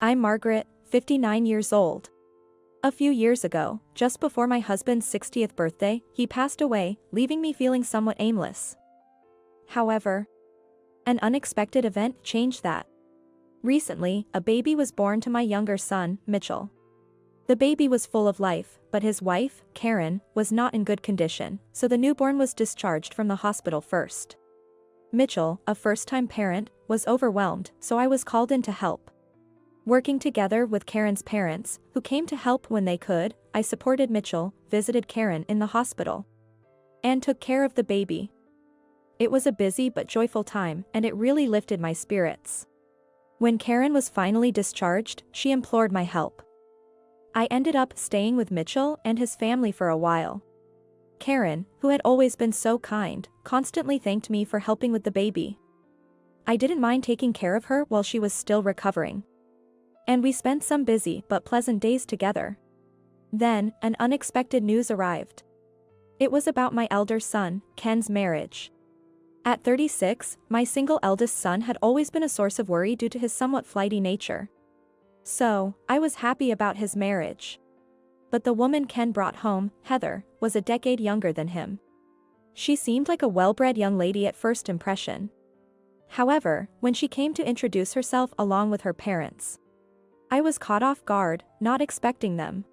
I'm Margaret, 59 years old. A few years ago, just before my husband's 60th birthday, he passed away, leaving me feeling somewhat aimless. However, an unexpected event changed that. Recently, a baby was born to my younger son, Mitchell. The baby was full of life, but his wife, Karen, was not in good condition, so the newborn was discharged from the hospital first. Mitchell, a first-time parent, was overwhelmed, so I was called in to help. Working together with Karen's parents, who came to help when they could, I supported Mitchell, visited Karen in the hospital, and took care of the baby. It was a busy but joyful time, and it really lifted my spirits. When Karen was finally discharged, she implored my help. I ended up staying with Mitchell and his family for a while. Karen, who had always been so kind, constantly thanked me for helping with the baby. I didn't mind taking care of her while she was still recovering. And we spent some busy but pleasant days together. Then, an unexpected news arrived. It was about my elder son, Ken's marriage. At 36, my single eldest son had always been a source of worry due to his somewhat flighty nature. So, I was happy about his marriage. But the woman Ken brought home, Heather, was a decade younger than him. She seemed like a well-bred young lady at first impression. However, when she came to introduce herself along with her parents, I was caught off guard, not expecting them.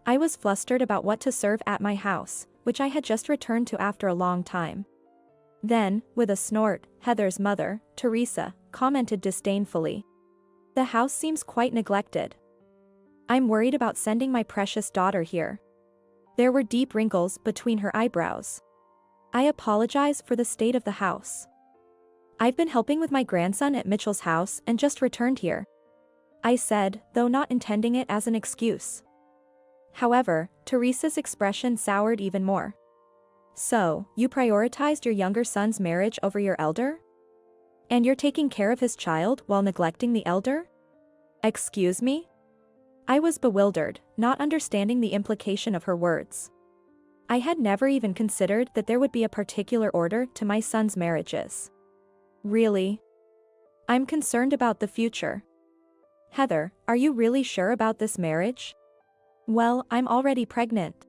I was flustered about what to serve at my house, which I had just returned to after a long time. Then, with a snort, Heather's mother, Teresa, commented disdainfully. "The house seems quite neglected. I'm worried about sending my precious daughter here." There were deep wrinkles between her eyebrows. "I apologize for the state of the house. I've been helping with my grandson at Mitchell's house and just returned here," I said, though not intending it as an excuse. However, Teresa's expression soured even more. "So, you prioritized your younger son's marriage over your elder? And you're taking care of his child while neglecting the elder? Excuse me?" I was bewildered, not understanding the implication of her words. I had never even considered that there would be a particular order to my son's marriages. Really? I'm concerned about the future. "Heather, are you really sure about this marriage?" "Well, I'm already pregnant."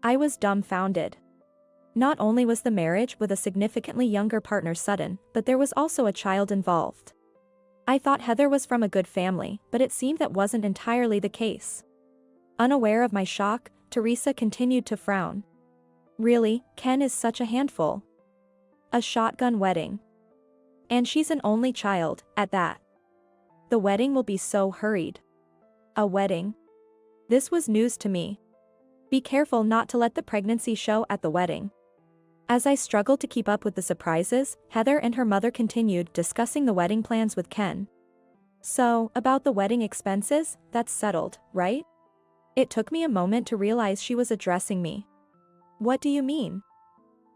I was dumbfounded. Not only was the marriage with a significantly younger partner sudden, but there was also a child involved. I thought Heather was from a good family, but it seemed that wasn't entirely the case. Unaware of my shock, Teresa continued to frown. "Really, Ken is such a handful. A shotgun wedding. And she's an only child, at that. The wedding will be so hurried." A wedding? This was news to me. Be careful not to let the pregnancy show at the wedding. As I struggled to keep up with the surprises, Heather and her mother continued discussing the wedding plans with Ken. "So, about the wedding expenses, that's settled, right?" It took me a moment to realize she was addressing me. "What do you mean?"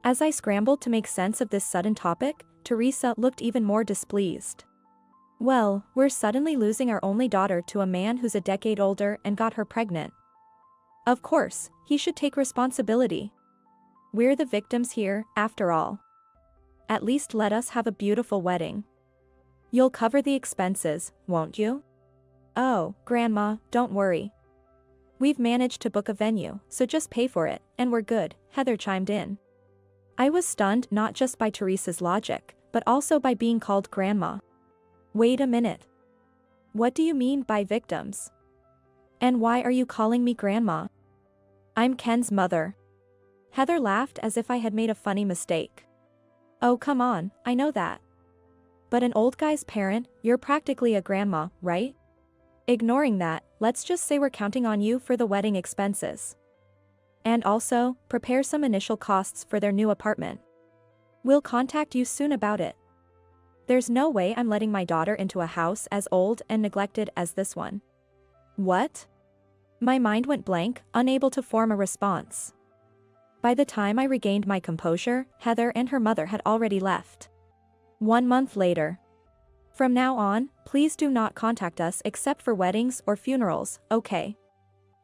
As I scrambled to make sense of this sudden topic, Teresa looked even more displeased. "Well, we're suddenly losing our only daughter to a man who's a decade older and got her pregnant. Of course, he should take responsibility. We're the victims here, after all. At least let us have a beautiful wedding. You'll cover the expenses, won't you?" "Oh, Grandma, don't worry. We've managed to book a venue, so just pay for it, and we're good," Heather chimed in. I was stunned not just by Teresa's logic, but also by being called Grandma. "Wait a minute. What do you mean by victims? And why are you calling me Grandma? I'm Ken's mother." Heather laughed as if I had made a funny mistake. "Oh come on, I know that. But an old guy's parent, you're practically a grandma, right? Ignoring that, let's just say we're counting on you for the wedding expenses. And also, prepare some initial costs for their new apartment. We'll contact you soon about it. There's no way I'm letting my daughter into a house as old and neglected as this one." "What?" My mind went blank, unable to form a response. By the time I regained my composure, Heather and her mother had already left. 1 month later. "From now on, please do not contact us except for weddings or funerals, okay?"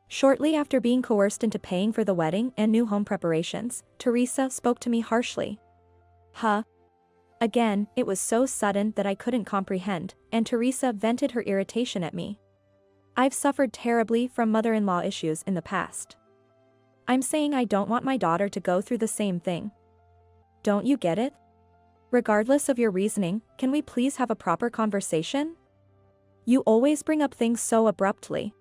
Shortly after being coerced into paying for the wedding and new home preparations, Teresa spoke to me harshly. "Huh? Again, it was so sudden that I couldn't comprehend, and Teresa vented her irritation at me. I've suffered terribly from mother-in-law issues in the past. I'm saying I don't want my daughter to go through the same thing. Don't you get it? Regardless of your reasoning, can we please have a proper conversation? You always bring up things so abruptly.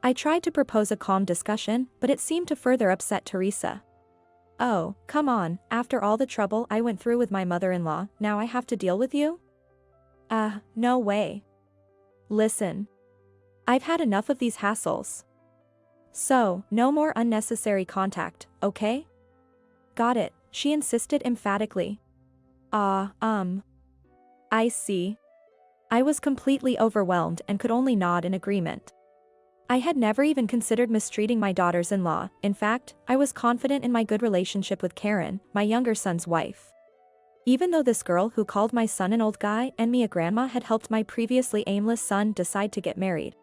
I tried to propose a calm discussion, but it seemed to further upset Teresa. Oh, come on, after all the trouble I went through with my mother-in-law, now I have to deal with you? No way. Listen. I've had enough of these hassles. So, no more unnecessary contact, okay? Got it, she insisted emphatically. I see. I was completely overwhelmed and could only nod in agreement. I had never even considered mistreating my daughters-in-law. In fact, I was confident in my good relationship with Karen, my younger son's wife. Even though this girl who called my son an old guy and me a grandma had helped my previously aimless son decide to get married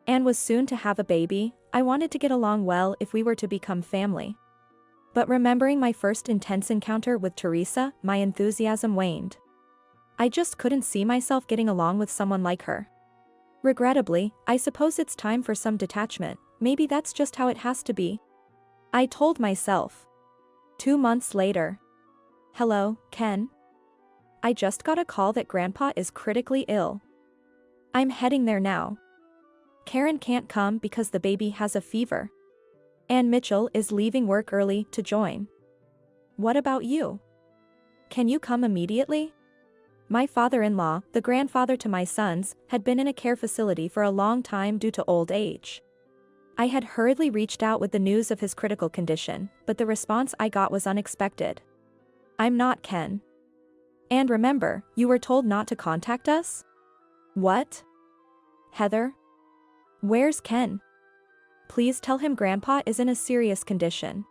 and was soon to have a baby, I wanted to get along well if we were to become family. But remembering my first intense encounter with Teresa, my enthusiasm waned. I just couldn't see myself getting along with someone like her. Regrettably, I suppose it's time for some detachment, maybe that's just how it has to be. I told myself. 2 months later. Hello, Ken? I just got a call that Grandpa is critically ill. I'm heading there now. Karen can't come because the baby has a fever. And Mitchell is leaving work early to join. What about you? Can you come immediately? My father-in-law, the grandfather to my sons, had been in a care facility for a long time due to old age. I had hurriedly reached out with the news of his critical condition, but the response I got was unexpected. I'm not Ken. And remember, you were told not to contact us? What? Heather? Where's Ken? Please tell him Grandpa is in a serious condition.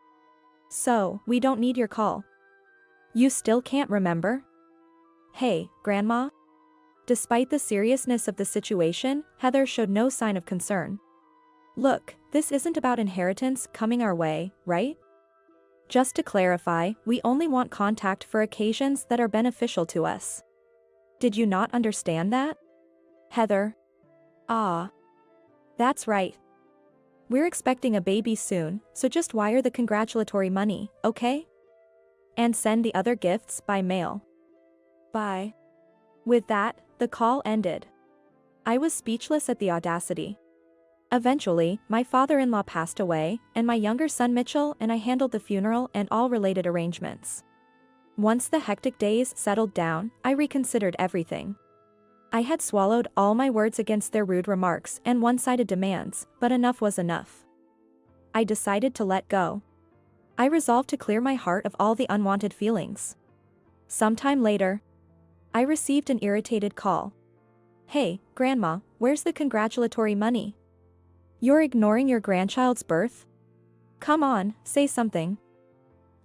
So, we don't need your call. You still can't remember? Hey, Grandma? Despite the seriousness of the situation, Heather showed no sign of concern. Look, this isn't about inheritance coming our way, right? Just to clarify, we only want contact for occasions that are beneficial to us. Did you not understand that? Heather. That's right. We're expecting a baby soon, so just wire the congratulatory money, okay? And send the other gifts by mail. Bye. With that, the call ended. I was speechless at the audacity. Eventually, my father-in-law passed away, and my younger son Mitchell and I handled the funeral and all related arrangements. Once the hectic days settled down, I reconsidered everything. I had swallowed all my words against their rude remarks and one-sided demands, but enough was enough. I decided to let go. I resolved to clear my heart of all the unwanted feelings. Sometime later, I received an irritated call. Hey, Grandma, where's the congratulatory money? You're ignoring your grandchild's birth? Come on, say something.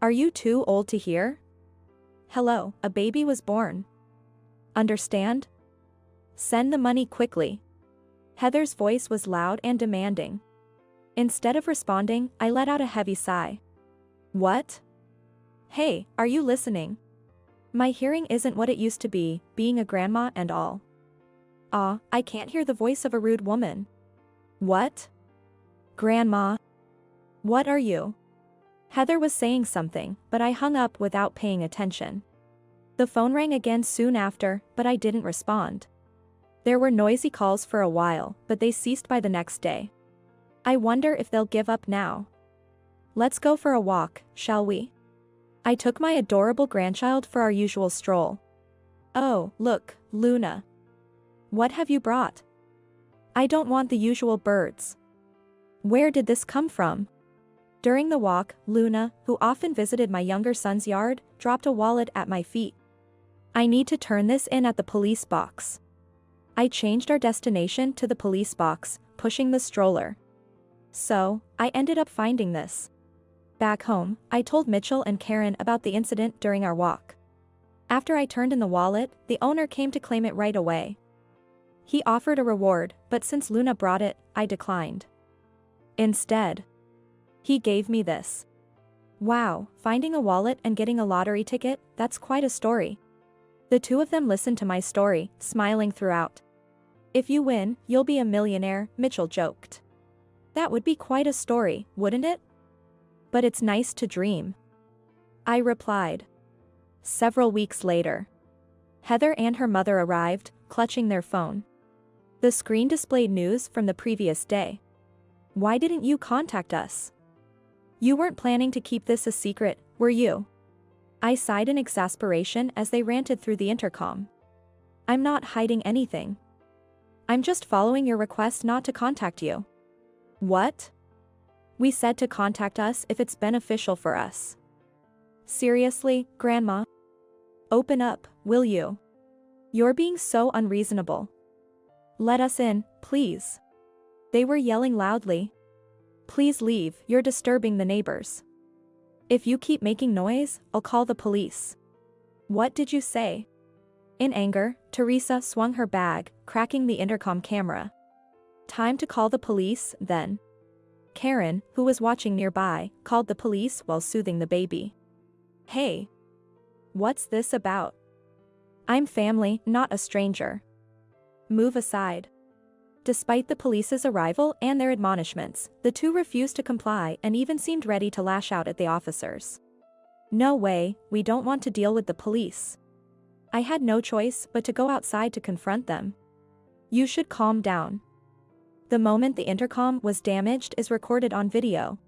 Are you too old to hear? Hello, a baby was born. Understand? Send the money quickly. Heather's voice was loud and demanding. Instead of responding, I let out a heavy sigh. What? Hey, are you listening? My hearing isn't what it used to be, being a grandma and all. I can't hear the voice of a rude woman. What? Grandma? What are you? Heather was saying something, but I hung up without paying attention. The phone rang again soon after, but I didn't respond. There were noisy calls for a while, but they ceased by the next day. I wonder if they'll give up now. Let's go for a walk, shall we? I took my adorable grandchild for our usual stroll. Oh, look, Luna. What have you brought? I don't want the usual birds. Where did this come from? During the walk, Luna, who often visited my younger son's yard, dropped a wallet at my feet. I need to turn this in at the police box. I changed our destination to the police box, pushing the stroller. So, I ended up finding this. Back home, I told Mitchell and Karen about the incident during our walk. After I turned in the wallet, the owner came to claim it right away. He offered a reward, but since Luna brought it, I declined. Instead, he gave me this. Wow, finding a wallet and getting a lottery ticket, that's quite a story. The two of them listened to my story, smiling throughout. If you win, you'll be a millionaire, Mitchell joked. That would be quite a story, wouldn't it? But it's nice to dream, I replied. Several weeks later, Heather and her mother arrived, clutching their phone. The screen displayed news from the previous day. Why didn't you contact us? You weren't planning to keep this a secret, were you? I sighed in exasperation as they ranted through the intercom. I'm not hiding anything. I'm just following your request not to contact you. What? We said to contact us if it's beneficial for us. Seriously, Grandma? Open up, will you? You're being so unreasonable. Let us in, please. They were yelling loudly. Please leave, you're disturbing the neighbors. If you keep making noise, I'll call the police. What did you say? In anger, Teresa swung her bag, cracking the intercom camera. Time to call the police, then. Karen, who was watching nearby, called the police while soothing the baby. Hey. What's this about? I'm family, not a stranger. Move aside. Despite the police's arrival and their admonishments, the two refused to comply and even seemed ready to lash out at the officers. No way, we don't want to deal with the police. I had no choice but to go outside to confront them. You should calm down. The moment the intercom was damaged is recorded on video.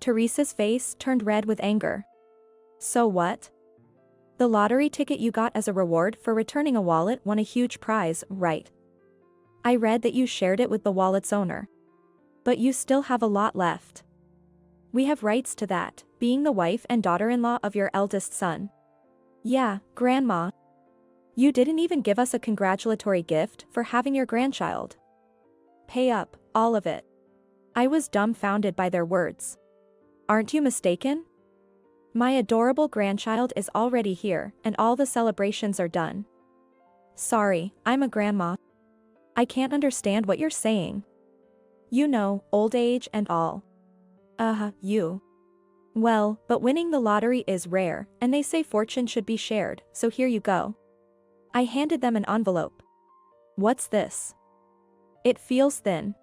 Teresa's face turned red with anger. So what? The lottery ticket you got as a reward for returning a wallet won a huge prize, right? I read that you shared it with the wallet's owner. But you still have a lot left. We have rights to that, being the wife and daughter-in-law of your eldest son. Yeah, Grandma. You didn't even give us a congratulatory gift for having your grandchild. Pay up, all of it. I was dumbfounded by their words. Aren't you mistaken? My adorable grandchild is already here, and all the celebrations are done. Sorry, I'm a grandma. I can't understand what you're saying. You know, old age and all. You. Well, but winning the lottery is rare, and they say fortune should be shared, so here you go. I handed them an envelope. What's this? It feels thin.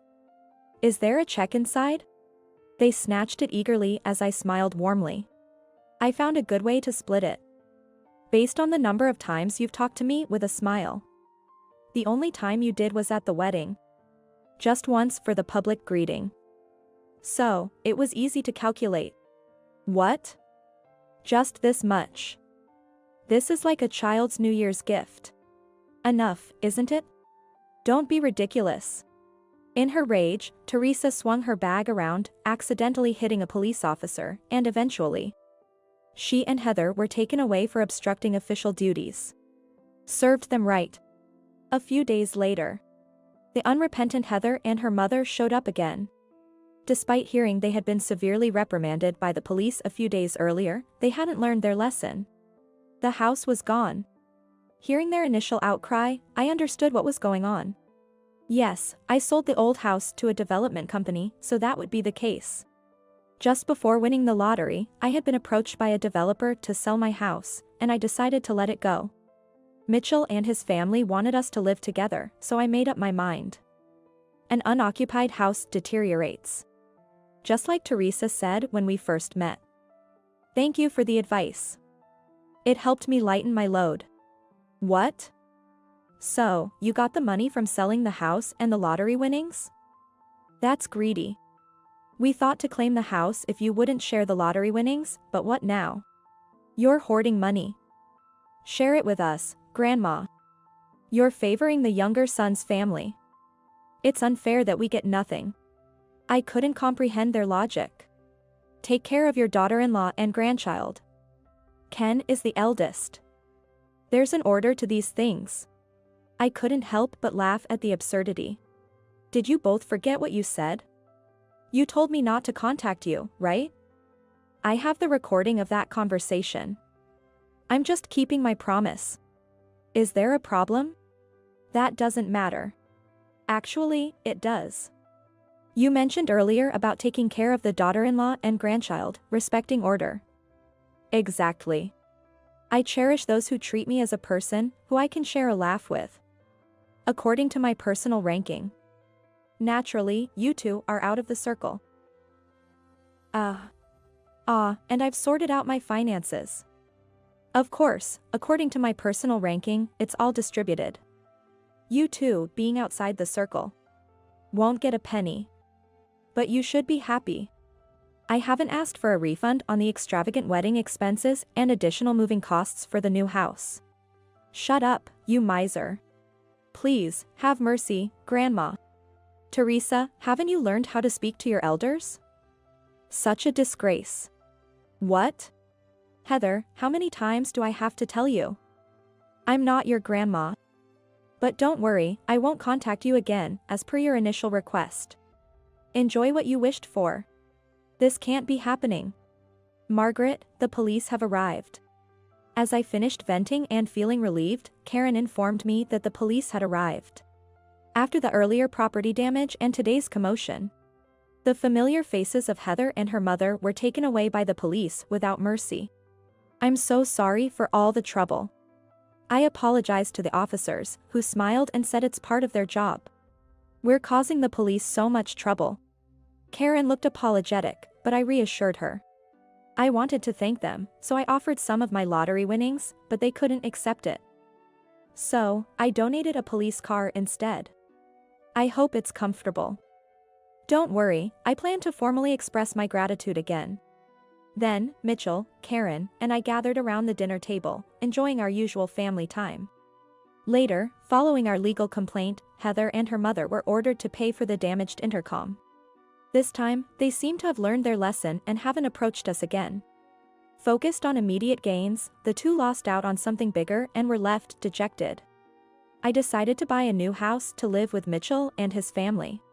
Is there a check inside? They snatched it eagerly as I smiled warmly. I found a good way to split it. Based on the number of times you've talked to me with a smile. The only time you did was at the wedding. Just once for the public greeting. So, it was easy to calculate. What? Just this much. This is like a child's New Year's gift. Enough, isn't it? Don't be ridiculous. In her rage, Teresa swung her bag around, accidentally hitting a police officer, and eventually, she and Heather were taken away for obstructing official duties. Served them right. A few days later, the unrepentant Heather and her mother showed up again. Despite hearing they had been severely reprimanded by the police a few days earlier, they hadn't learned their lesson. The house was gone. Hearing their initial outcry, I understood what was going on. Yes, I sold the old house to a development company, so that would be the case. Just before winning the lottery, I had been approached by a developer to sell my house, and I decided to let it go. Mitchell and his family wanted us to live together, so I made up my mind. An unoccupied house deteriorates. Just like Teresa said when we first met. Thank you for the advice. It helped me lighten my load. What? So, you got the money from selling the house and the lottery winnings? That's greedy. We thought to claim the house if you wouldn't share the lottery winnings, but what now? You're hoarding money. Share it with us, Grandma. You're favoring the younger son's family. It's unfair that we get nothing. I couldn't comprehend their logic. Take care of your daughter-in-law and grandchild. Ken is the eldest. There's an order to these things. I couldn't help but laugh at the absurdity. Did you both forget what you said? You told me not to contact you, right? I have the recording of that conversation. I'm just keeping my promise. Is there a problem? That doesn't matter. Actually, it does. You mentioned earlier about taking care of the daughter-in-law and grandchild, respecting order. Exactly. I cherish those who treat me as a person who I can share a laugh with. According to my personal ranking. Naturally, you two are out of the circle. And I've sorted out my finances. Of course, according to my personal ranking, it's all distributed. You two, being outside the circle, won't get a penny. But you should be happy. I haven't asked for a refund on the extravagant wedding expenses and additional moving costs for the new house. Shut up, you miser. Please, have mercy, Grandma. Teresa, haven't you learned how to speak to your elders? Such a disgrace. What? Heather, how many times do I have to tell you? I'm not your grandma. But don't worry, I won't contact you again, as per your initial request. Enjoy what you wished for. This can't be happening. Margaret, the police have arrived. As I finished venting and feeling relieved, Karen informed me that the police had arrived. After the earlier property damage and today's commotion, the familiar faces of Heather and her mother were taken away by the police without mercy. I'm so sorry for all the trouble. I apologized to the officers, who smiled and said it's part of their job. We're causing the police so much trouble. Karen looked apologetic, but I reassured her. I wanted to thank them, so I offered some of my lottery winnings, but they couldn't accept it. So, I donated a police car instead. I hope it's comfortable. Don't worry, I plan to formally express my gratitude again. Then, Mitchell, Karen, and I gathered around the dinner table, enjoying our usual family time. Later, following our legal complaint, Heather and her mother were ordered to pay for the damaged intercom. This time, they seem to have learned their lesson and haven't approached us again. Focused on immediate gains, the two lost out on something bigger and were left dejected. I decided to buy a new house to live with Mitchell and his family.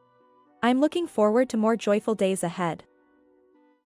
I'm looking forward to more joyful days ahead.